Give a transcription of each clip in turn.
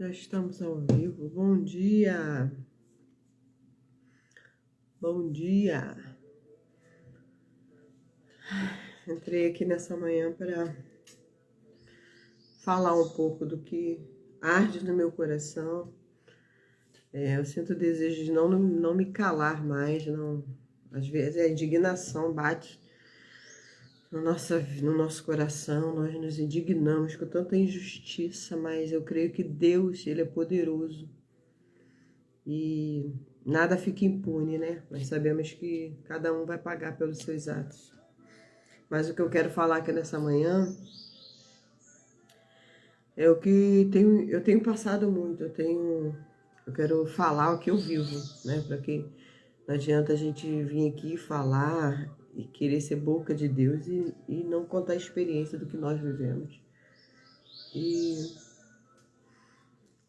Já estamos ao vivo. Bom dia! Bom dia! Entrei aqui nessa manhã para falar um pouco do que arde no meu coração. Eu sinto o desejo de não me calar mais. Não. Às vezes a indignação bate no nosso coração. Nós nos indignamos com tanta injustiça, mas eu creio que Deus, Ele é poderoso. E nada fica impune, né? Nós sabemos que cada um vai pagar pelos seus atos. Mas o que eu quero falar aqui nessa manhã é o que eu tenho passado muito. Eu quero falar o que eu vivo, né? Para que não adianta a gente vir aqui falar e querer ser boca de Deus e não contar a experiência do que nós vivemos. E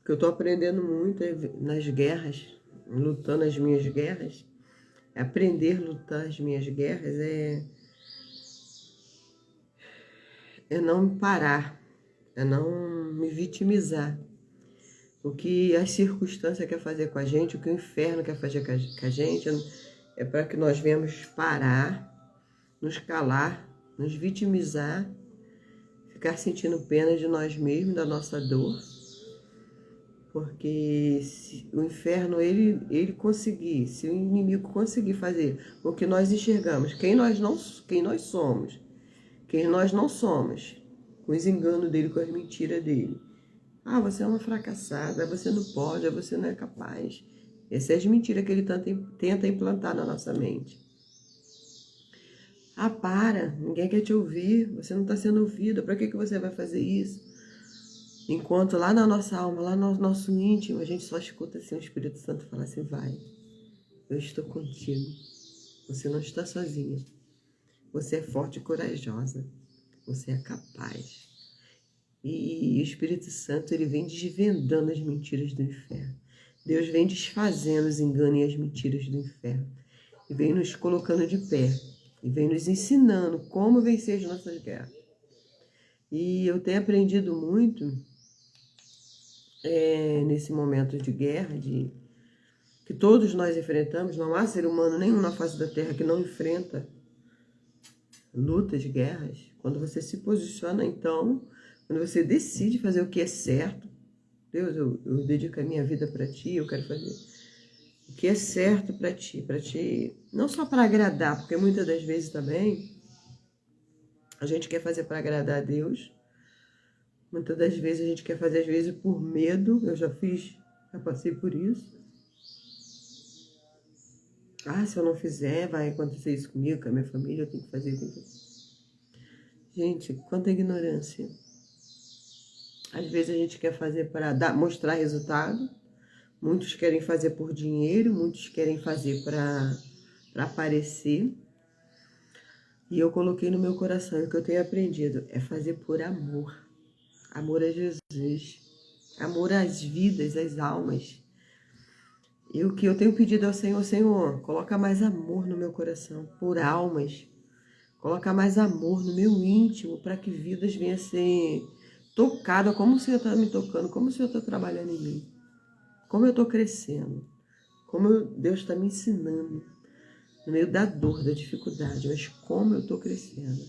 o que eu estou aprendendo muito nas guerras, lutando as minhas guerras, aprender a lutar as minhas guerras é não parar, é não me vitimizar. O que a circunstância quer fazer com a gente, o que o inferno quer fazer com a gente, é para que nós venhamos parar, nos calar, nos vitimizar, ficar sentindo pena de nós mesmos, da nossa dor. Porque se o inferno, ele conseguir, se o inimigo conseguir fazer o que nós enxergamos, quem nós somos, com os enganos dele, com as mentiras dele. Ah, você é uma fracassada, você não pode, você não é capaz. Essas são as mentiras que ele tenta implantar na nossa mente. Ah, para, ninguém quer te ouvir, você não está sendo ouvida, para que você vai fazer isso? Enquanto lá na nossa alma, lá no nosso íntimo, a gente só escuta assim o Espírito Santo falar assim, vai, eu estou contigo, você não está sozinha, você é forte e corajosa, você é capaz. E o Espírito Santo, ele vem desvendando as mentiras do inferno. Deus vem desfazendo os enganos e as mentiras do inferno. E vem nos colocando de pé. E vem nos ensinando como vencer as nossas guerras. E eu tenho aprendido muito nesse momento de guerra, que todos nós enfrentamos. Não há ser humano nenhum na face da terra que não enfrenta lutas, guerras. Quando você se posiciona, então, quando você decide fazer o que é certo, Deus, eu dedico a minha vida para ti, eu quero fazer o que é certo para ti, não só para agradar, porque muitas das vezes também a gente quer fazer para agradar a Deus, muitas das vezes a gente quer fazer às vezes por medo, eu já passei por isso. Ah, se eu não fizer, vai acontecer isso comigo, com a minha família, eu tenho que fazer isso. Gente, quanta ignorância. Às vezes a gente quer fazer para mostrar resultado. Muitos querem fazer por dinheiro, muitos querem fazer para aparecer. E eu coloquei no meu coração, o que eu tenho aprendido é fazer por amor. Amor a Jesus. Amor às vidas, às almas. E o que eu tenho pedido ao Senhor, Senhor, coloca mais amor no meu coração, por almas. Coloca mais amor no meu íntimo, para que vidas venham a ser tocadas, como o Senhor está me tocando, como o Senhor está trabalhando em mim. Como eu estou crescendo, como Deus está me ensinando, no meio da dor, da dificuldade, mas como eu estou crescendo.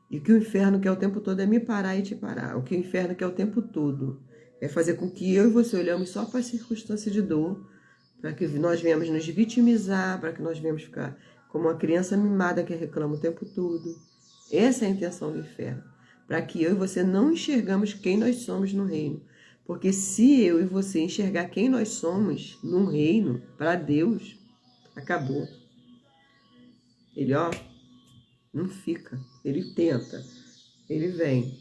E o que o inferno quer o tempo todo é me parar e te parar. O que o inferno quer o tempo todo é fazer com que eu e você olhamos só para a circunstância de dor, para que nós venhamos nos vitimizar, para que nós venhamos ficar como uma criança mimada que reclama o tempo todo. Essa é a intenção do inferno, para que eu e você não enxergamos quem nós somos no reino. Porque se eu e você enxergar quem nós somos num reino, para Deus, acabou. Ele, não fica. Ele tenta. Ele vem.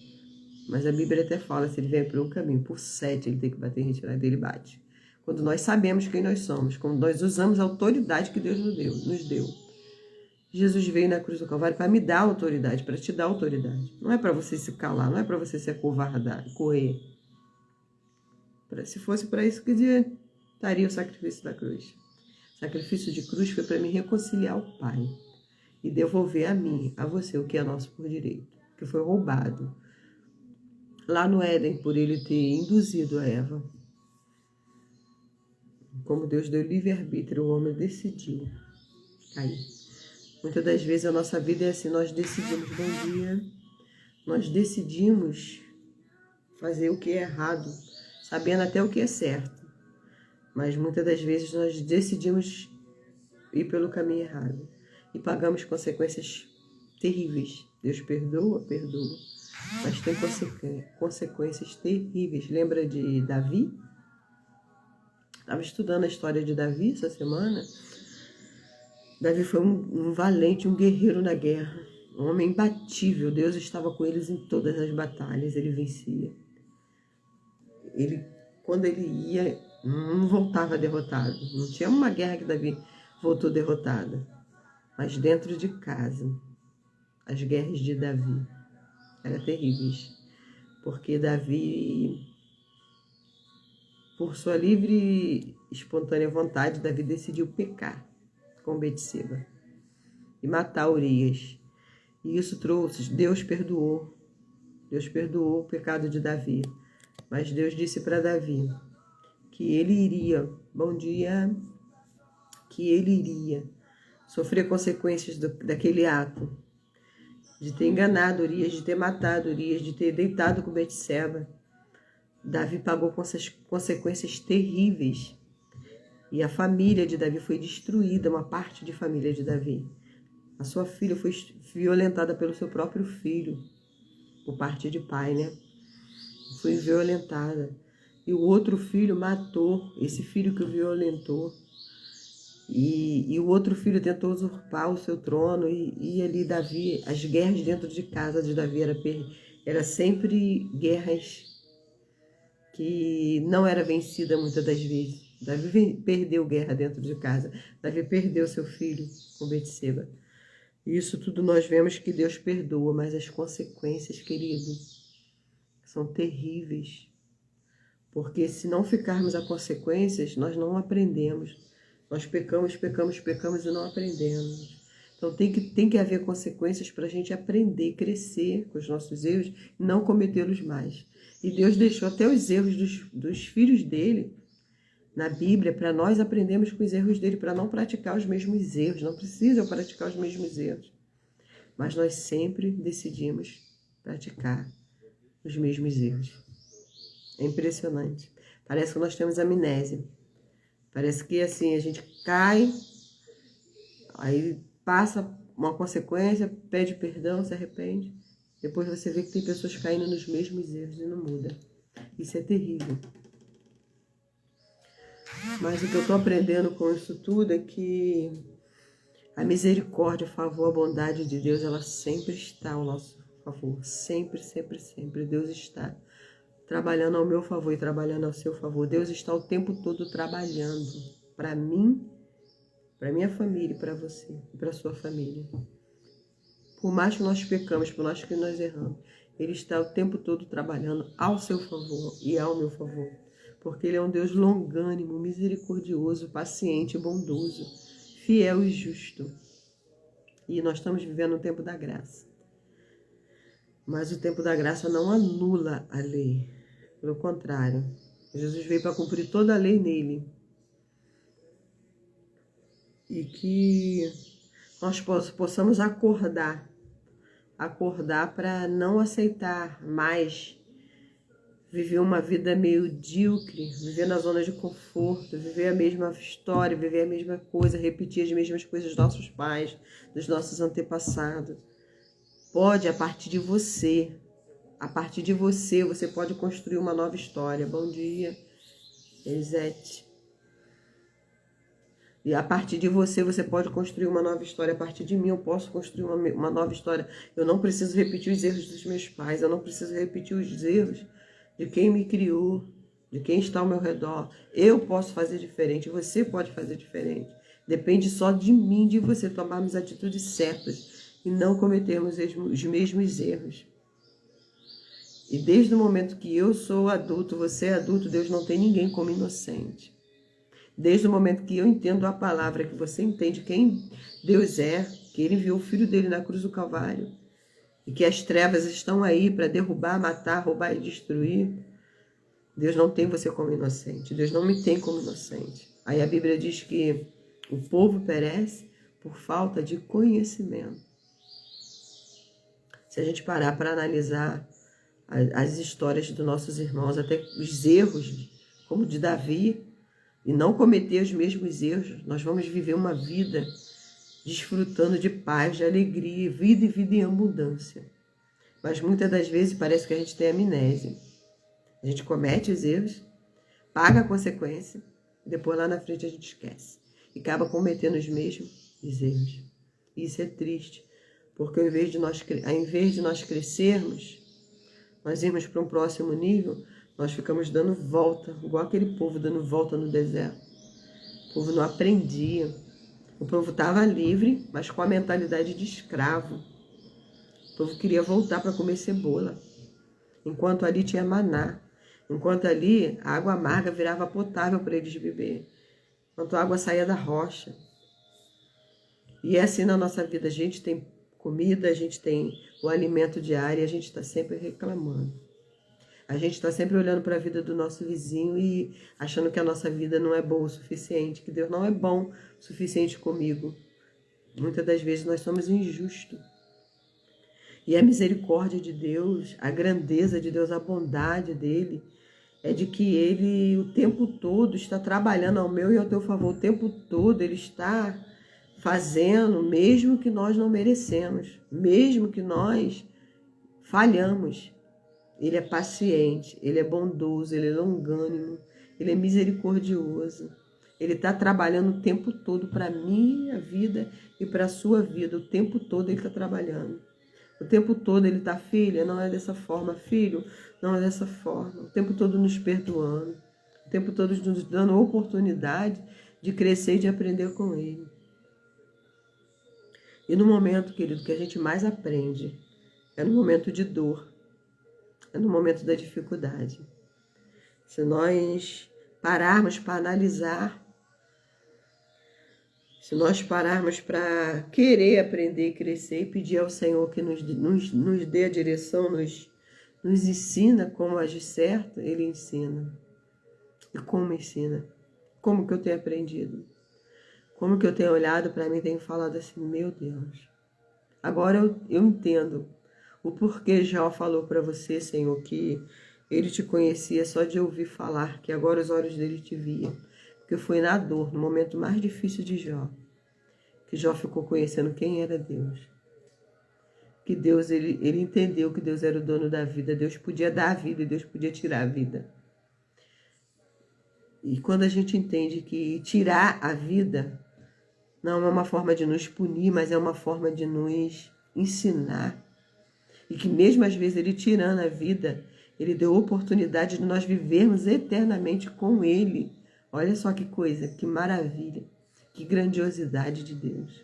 Mas a Bíblia até fala, se ele vem por um caminho, por 7, ele tem que bater em retirada, ele bate. Quando nós sabemos quem nós somos, quando nós usamos a autoridade que Deus nos deu. Jesus veio na cruz do Calvário para me dar autoridade, para te dar autoridade. Não é para você se calar, não é para você se acovardar, correr. Se fosse para isso, que estaria o sacrifício da cruz. O sacrifício de cruz foi para me reconciliar ao Pai e devolver a mim, a você, o que é nosso por direito, que foi roubado. lá no Éden, por ele ter induzido a Eva. Como Deus deu livre-arbítrio, o homem decidiu cair. Muitas das vezes a nossa vida é assim, nós decidimos, bom dia, nós decidimos fazer o que é errado, sabendo até o que é certo. Mas muitas das vezes nós decidimos ir pelo caminho errado e pagamos consequências terríveis. Deus perdoa, perdoa, mas tem consequências terríveis. Lembra de Davi? Estava estudando a história de Davi essa semana. Davi foi um valente, um guerreiro na guerra, um homem imbatível. Deus estava com eles em todas as batalhas, ele vencia. Quando ele ia, não voltava derrotado. Não tinha uma guerra que Davi voltou derrotada. Mas dentro de casa, as guerras de Davi eram terríveis. Porque Davi, por sua livre e espontânea vontade, Davi decidiu pecar com Betseba e matar Urias. E isso trouxe, Deus perdoou o pecado de Davi. Mas Deus disse para Davi que ele iria, que ele iria sofrer consequências daquele ato, de ter enganado Urias, de ter matado Urias, de ter deitado com Betseba. Davi pagou consequências terríveis. E a família de Davi foi destruída, uma parte de família de Davi. A sua filha foi violentada pelo seu próprio filho, por parte de pai, né? Foi violentada. E o outro filho matou esse filho que o violentou. E o outro filho tentou usurpar o seu trono. E ali Davi, as guerras dentro de casa de Davi era sempre guerras que não era vencida muitas das vezes. Davi perdeu guerra dentro de casa. Davi perdeu seu filho com Betseba. Isso tudo nós vemos que Deus perdoa, mas as consequências, querido, são terríveis. Porque se não ficarmos a consequências, nós não aprendemos. Nós pecamos e não aprendemos. Então tem que haver consequências para a gente aprender, crescer com os nossos erros e não cometê-los mais. E Deus deixou até os erros dos filhos dele na Bíblia para nós aprendermos com os erros dele, para não praticar os mesmos erros. Não precisa eu praticar os mesmos erros. Mas nós sempre decidimos praticar os mesmos erros. É impressionante. Parece que nós temos amnésia. Parece que assim, a gente cai, aí passa uma consequência, pede perdão, se arrepende. Depois você vê que tem pessoas caindo nos mesmos erros e não muda. Isso é terrível. Mas o que eu estou aprendendo com isso tudo é que a misericórdia, a favor, a bondade de Deus, ela sempre está ao nosso favor. Sempre, sempre, sempre. Deus está trabalhando ao meu favor e trabalhando ao seu favor. Deus está o tempo todo trabalhando para mim, para minha família e para você, e para sua família. Por mais que nós pecamos, por mais que nós erramos, Ele está o tempo todo trabalhando ao seu favor e ao meu favor. Porque Ele é um Deus longânimo, misericordioso, paciente, bondoso, fiel e justo. E nós estamos vivendo o tempo da graça. Mas o tempo da graça não anula a lei. Pelo contrário, Jesus veio para cumprir toda a lei nele. E que nós possamos acordar para não aceitar mais viver uma vida medíocre, viver na zona de conforto, viver a mesma história, viver a mesma coisa, repetir as mesmas coisas dos nossos pais, dos nossos antepassados. Pode, a partir de você, você pode construir uma nova história. Bom dia, Elisete. E a partir de você, você pode construir uma nova história. A partir de mim, eu posso construir uma nova história. Eu não preciso repetir os erros dos meus pais. Eu não preciso repetir os erros de quem me criou, de quem está ao meu redor. Eu posso fazer diferente. Você pode fazer diferente. Depende só de mim, de você tomarmos atitudes certas e não cometermos os mesmos erros. E desde o momento que eu sou adulto, você é adulto, Deus não tem ninguém como inocente. Desde o momento que eu entendo a palavra, que você entende quem Deus é, que Ele enviou o Filho dele na cruz do Calvário, e que as trevas estão aí para derrubar, matar, roubar e destruir, Deus não tem você como inocente. Deus não me tem como inocente. Aí a Bíblia diz que o povo perece por falta de conhecimento. Se a gente parar para analisar as histórias dos nossos irmãos, até os erros, como de Davi, e não cometer os mesmos erros, nós vamos viver uma vida desfrutando de paz, de alegria, vida e vida em abundância. Mas muitas das vezes parece que a gente tem amnésia. A gente comete os erros, paga a consequência, e depois lá na frente a gente esquece. E acaba cometendo os mesmos erros. Isso é triste, porque ao invés de nós crescermos, nós irmos para um próximo nível, nós ficamos dando volta, igual aquele povo dando volta no deserto. O povo não aprendia. O povo estava livre, mas com a mentalidade de escravo. O povo queria voltar para comer cebola. Enquanto ali tinha maná. Enquanto ali a água amarga virava potável para eles beber. Enquanto a água saía da rocha. E é assim na nossa vida. A gente tem comida, a gente tem o alimento diário e a gente está sempre reclamando. A gente está sempre olhando para a vida do nosso vizinho e achando que a nossa vida não é boa o suficiente, que Deus não é bom o suficiente comigo. Muitas das vezes nós somos injustos. E a misericórdia de Deus, a grandeza de Deus, a bondade dele, é de que ele o tempo todo está trabalhando ao meu e ao teu favor. O tempo todo ele está fazendo, mesmo que nós não merecemos, mesmo que nós falhamos. Ele é paciente, ele é bondoso, ele é longânimo, ele é misericordioso. Ele está trabalhando o tempo todo para a minha vida e para a sua vida. O tempo todo ele está trabalhando. O tempo todo ele está, filha, não é dessa forma, filho, não é dessa forma. O tempo todo nos perdoando. O tempo todo nos dando a oportunidade de crescer e de aprender com ele. E no momento, querido, que a gente mais aprende é no momento de dor. É no momento da dificuldade. Se nós pararmos para analisar, se nós pararmos para querer aprender, crescer e pedir ao Senhor que nos dê a direção, nos ensina como agir certo, Ele ensina. E como ensina? Como que eu tenho aprendido? Como que eu tenho olhado para mim e tenho falado assim, meu Deus. Agora eu entendo o porquê Jó falou para você, Senhor, que ele te conhecia só de ouvir falar, que agora os olhos dele te viam. Porque foi na dor, no momento mais difícil de Jó, que Jó ficou conhecendo quem era Deus. Que Deus, ele entendeu que Deus era o dono da vida, Deus podia dar a vida e Deus podia tirar a vida. E quando a gente entende que tirar a vida não é uma forma de nos punir, mas é uma forma de nos ensinar. E que mesmo às vezes ele tirando a vida, ele deu oportunidade de nós vivermos eternamente com ele. Olha só que coisa, que maravilha, que grandiosidade de Deus.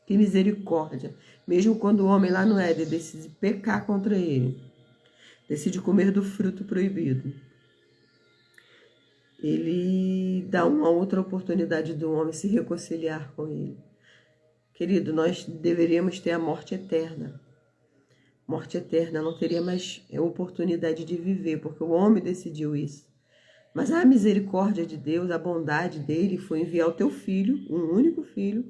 Que misericórdia. Mesmo quando o homem lá no Éden decide pecar contra ele, decide comer do fruto proibido, ele dá uma outra oportunidade do homem se reconciliar com ele. Querido, nós deveríamos ter a morte eterna. Morte eterna, não teria mais oportunidade de viver, porque o homem decidiu isso. Mas a misericórdia de Deus, a bondade dele foi enviar o teu filho, um único filho,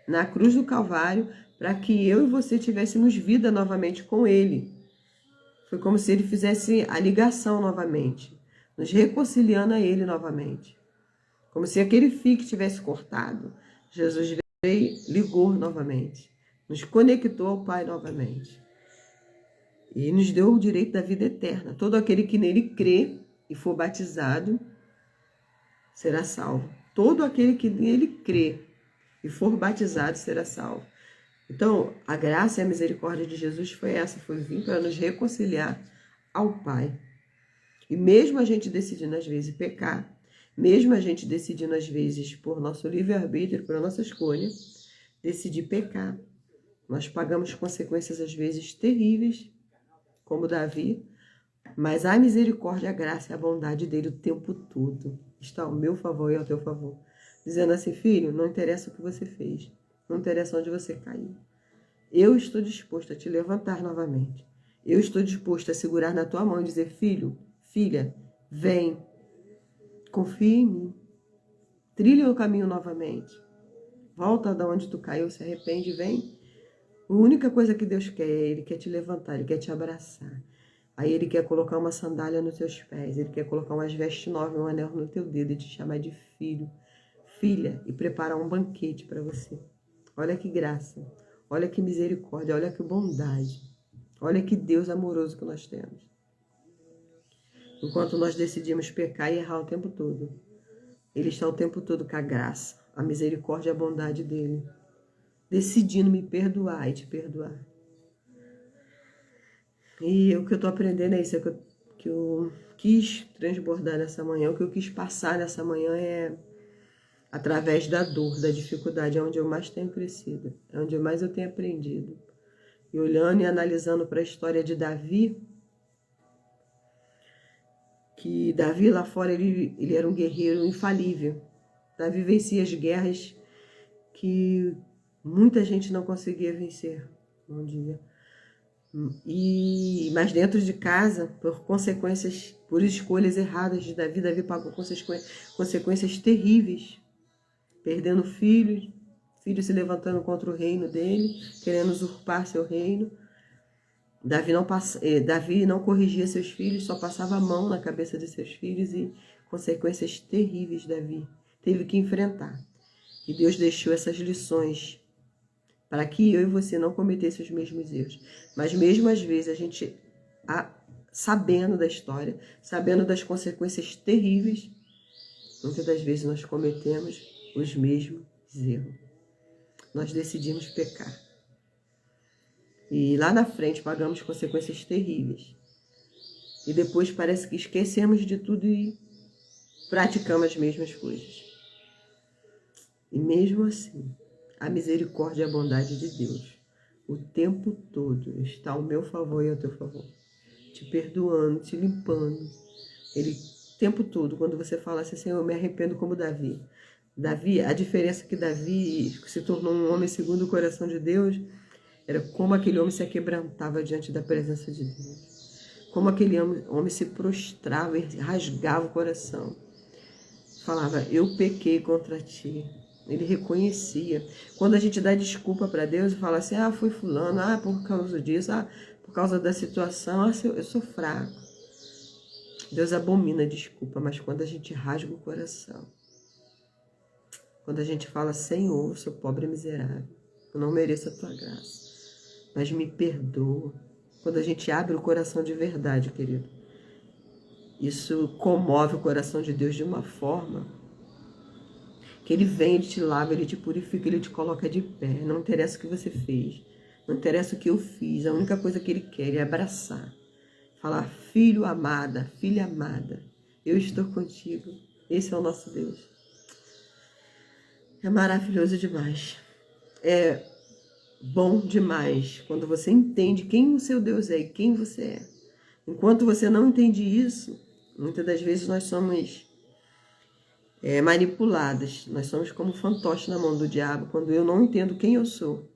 na cruz do Calvário, para que eu e você tivéssemos vida novamente com ele. Foi como se ele fizesse a ligação novamente, nos reconciliando a ele novamente. Como se aquele fio que tivesse cortado, Jesus veio, ligou novamente, nos conectou ao Pai novamente. E nos deu o direito da vida eterna. Todo aquele que nele crê e for batizado será salvo. Todo aquele que nele crê e for batizado será salvo. Então, a graça e a misericórdia de Jesus foi essa, foi vir para nos reconciliar ao Pai. E mesmo a gente decidindo às vezes pecar, mesmo a gente decidindo às vezes por nosso livre-arbítrio, por nossa escolha, decidir pecar, nós pagamos consequências às vezes terríveis, como Davi, mas a misericórdia, a graça e a bondade dele o tempo todo está ao meu favor e ao teu favor. Dizendo assim, filho, não interessa o que você fez, não interessa onde você caiu. Eu estou disposto a te levantar novamente. Eu estou disposto a segurar na tua mão e dizer, filho, filha, vem, confia em mim. Trilha o caminho novamente. Volta de onde tu caiu, se arrepende, vem. A única coisa que Deus quer, Ele quer te levantar, Ele quer te abraçar. Aí Ele quer colocar uma sandália nos teus pés, Ele quer colocar umas vestes novas, um anel no teu dedo e te chamar de filho, filha, e preparar um banquete para você. Olha que graça, olha que misericórdia, olha que bondade, olha que Deus amoroso que nós temos. Enquanto nós decidimos pecar e errar o tempo todo, Ele está o tempo todo com a graça, a misericórdia e a bondade dEle, decidindo me perdoar e te perdoar. E o que eu estou aprendendo é isso, que eu quis transbordar nessa manhã, o que eu quis passar nessa manhã é através da dor, da dificuldade, é onde eu mais tenho crescido, é onde mais eu tenho aprendido. E olhando e analisando para a história de Davi, que Davi lá fora, ele era um guerreiro infalível. Davi vencia as guerras que muita gente não conseguia vencer, um dia. Mas dentro de casa, por consequências, por escolhas erradas de Davi, Davi pagou consequências terríveis, perdendo filhos se levantando contra o reino dele, querendo usurpar seu reino. Davi não corrigia seus filhos, só passava a mão na cabeça de seus filhos e consequências terríveis Davi teve que enfrentar. E Deus deixou essas lições para que eu e você não cometessem os mesmos erros. Mas mesmo às vezes a gente, sabendo da história, sabendo das consequências terríveis, muitas das vezes nós cometemos os mesmos erros. Nós decidimos pecar. E lá na frente pagamos consequências terríveis. E depois parece que esquecemos de tudo e praticamos as mesmas coisas. E mesmo assim, a misericórdia e a bondade de Deus, o tempo todo, está ao meu favor e ao teu favor. Te perdoando, te limpando. Ele, o tempo todo, quando você fala assim, Senhor, eu me arrependo como Davi. A diferença que Davi se tornou um homem segundo o coração de Deus, era como aquele homem se aquebrantava diante da presença de Deus. Como aquele homem se prostrava e rasgava o coração. Falava, eu pequei contra ti. Ele reconhecia. Quando a gente dá desculpa para Deus e fala assim, foi fulano, por causa disso, por causa da situação, eu sou fraco. Deus abomina a desculpa, mas quando a gente rasga o coração, quando a gente fala, Senhor, eu sou pobre e miserável, eu não mereço a tua graça, mas me perdoa. Quando a gente abre o coração de verdade, querido, isso comove o coração de Deus de uma forma que Ele vem, Ele te lava, Ele te purifica, Ele te coloca de pé. Não interessa o que você fez, não interessa o que eu fiz, a única coisa que Ele quer é abraçar. Falar, filho amada, filha amada, eu estou contigo. Esse é o nosso Deus. É maravilhoso demais. É bom demais quando você entende quem o seu Deus é e quem você é. Enquanto você não entende isso, muitas das vezes nós somos manipuladas. Nós somos como fantoches na mão do diabo quando eu não entendo quem eu sou.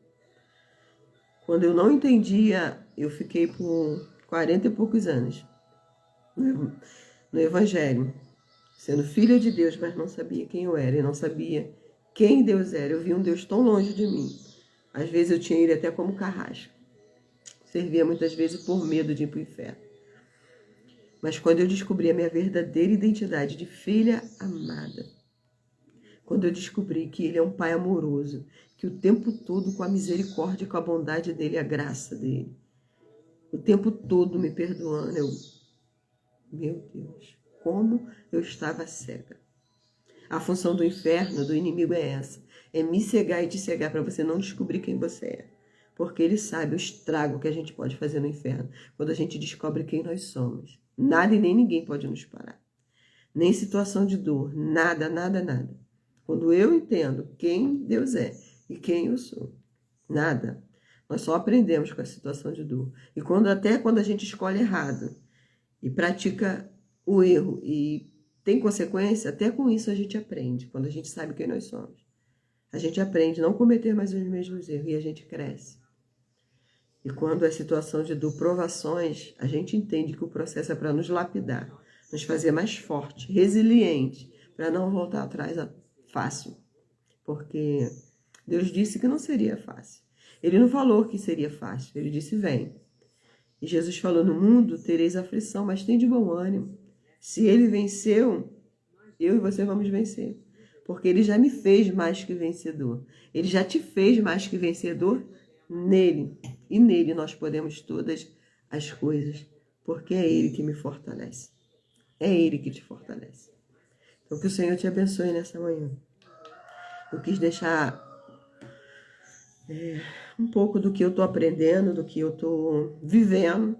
Quando eu não entendia, eu fiquei por 40 e poucos anos no Evangelho, sendo filha de Deus, mas não sabia quem eu era e não sabia quem Deus era. Eu via um Deus tão longe de mim. Às vezes eu tinha ele até como carrasco. Servia muitas vezes por medo de ir para o inferno. Mas quando eu descobri a minha verdadeira identidade de filha amada, quando eu descobri que Ele é um Pai amoroso, que o tempo todo com a misericórdia, com a bondade dEle, a graça dEle, o tempo todo me perdoando, meu Deus, como eu estava cega. A função do inferno, do inimigo é essa, é me cegar e te cegar para você não descobrir quem você é. Porque ele sabe o estrago que a gente pode fazer no inferno quando a gente descobre quem nós somos. Nada e nem ninguém pode nos parar. Nem situação de dor, nada, nada, nada. Quando eu entendo quem Deus é e quem eu sou, nada. Nós só aprendemos com a situação de dor. E até quando a gente escolhe errado e pratica o erro e tem consequência, até com isso a gente aprende. Quando a gente sabe quem nós somos, a gente aprende a não cometer mais os mesmos erros e a gente cresce. E quando é situação de provações, a gente entende que o processo é para nos lapidar, nos fazer mais forte, resiliente, para não voltar atrás fácil. Porque Deus disse que não seria fácil. Ele não falou que seria fácil, ele disse vem. E Jesus falou, no mundo tereis aflição, mas tem de bom ânimo. Se ele venceu, eu e você vamos vencer. Porque ele já me fez mais que vencedor. Ele já te fez mais que vencedor nele. E nele nós podemos todas as coisas. Porque é ele que me fortalece. É ele que te fortalece. Então que o Senhor te abençoe nessa manhã. Eu quis deixar um pouco do que eu estou aprendendo, do que eu estou vivendo.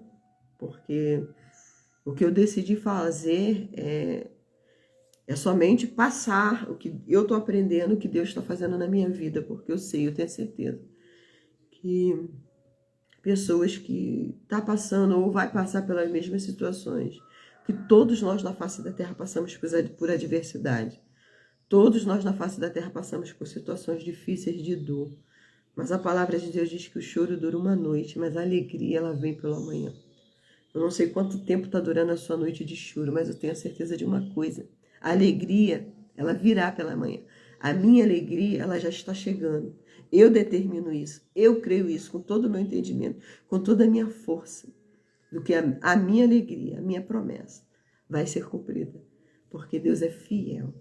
Porque o que eu decidi fazer é somente passar o que eu estou aprendendo, o que Deus está fazendo na minha vida, porque eu sei, eu tenho certeza que pessoas que estão passando ou vai passar pelas mesmas situações, que todos nós na face da terra passamos por adversidade, todos nós na face da terra passamos por situações difíceis de dor, mas a palavra de Deus diz que o choro dura uma noite, mas a alegria ela vem pela manhã. Eu não sei quanto tempo está durando a sua noite de choro, mas eu tenho a certeza de uma coisa. A alegria, ela virá pela manhã. A minha alegria, ela já está chegando. Eu determino isso. Eu creio isso com todo o meu entendimento, com toda a minha força. Do que a minha alegria, a minha promessa vai ser cumprida. Porque Deus é fiel.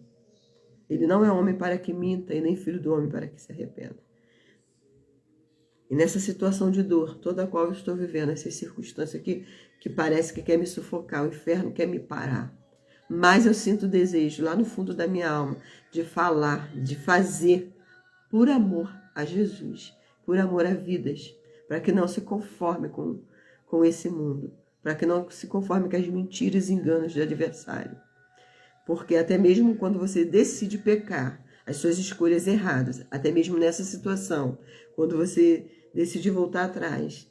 Ele não é homem para que minta e nem filho do homem para que se arrependa. E nessa situação de dor, toda a qual eu estou vivendo, essa circunstância aqui, que parece que quer me sufocar, o inferno quer me parar. Mas eu sinto o desejo lá no fundo da minha alma de falar, de fazer por amor a Jesus, por amor a vidas, para que não se conforme com esse mundo, para que não se conforme com as mentiras e enganos do adversário. Porque até mesmo quando você decide pecar, as suas escolhas erradas, até mesmo nessa situação, quando você decide voltar atrás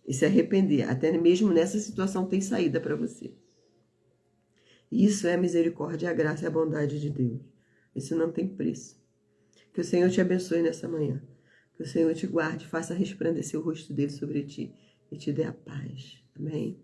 e se arrepender, até mesmo nessa situação tem saída para você. Isso é a misericórdia, a graça e a bondade de Deus. Isso não tem preço. Que o Senhor te abençoe nessa manhã. Que o Senhor te guarde, faça resplandecer o rosto dele sobre ti e te dê a paz. Amém?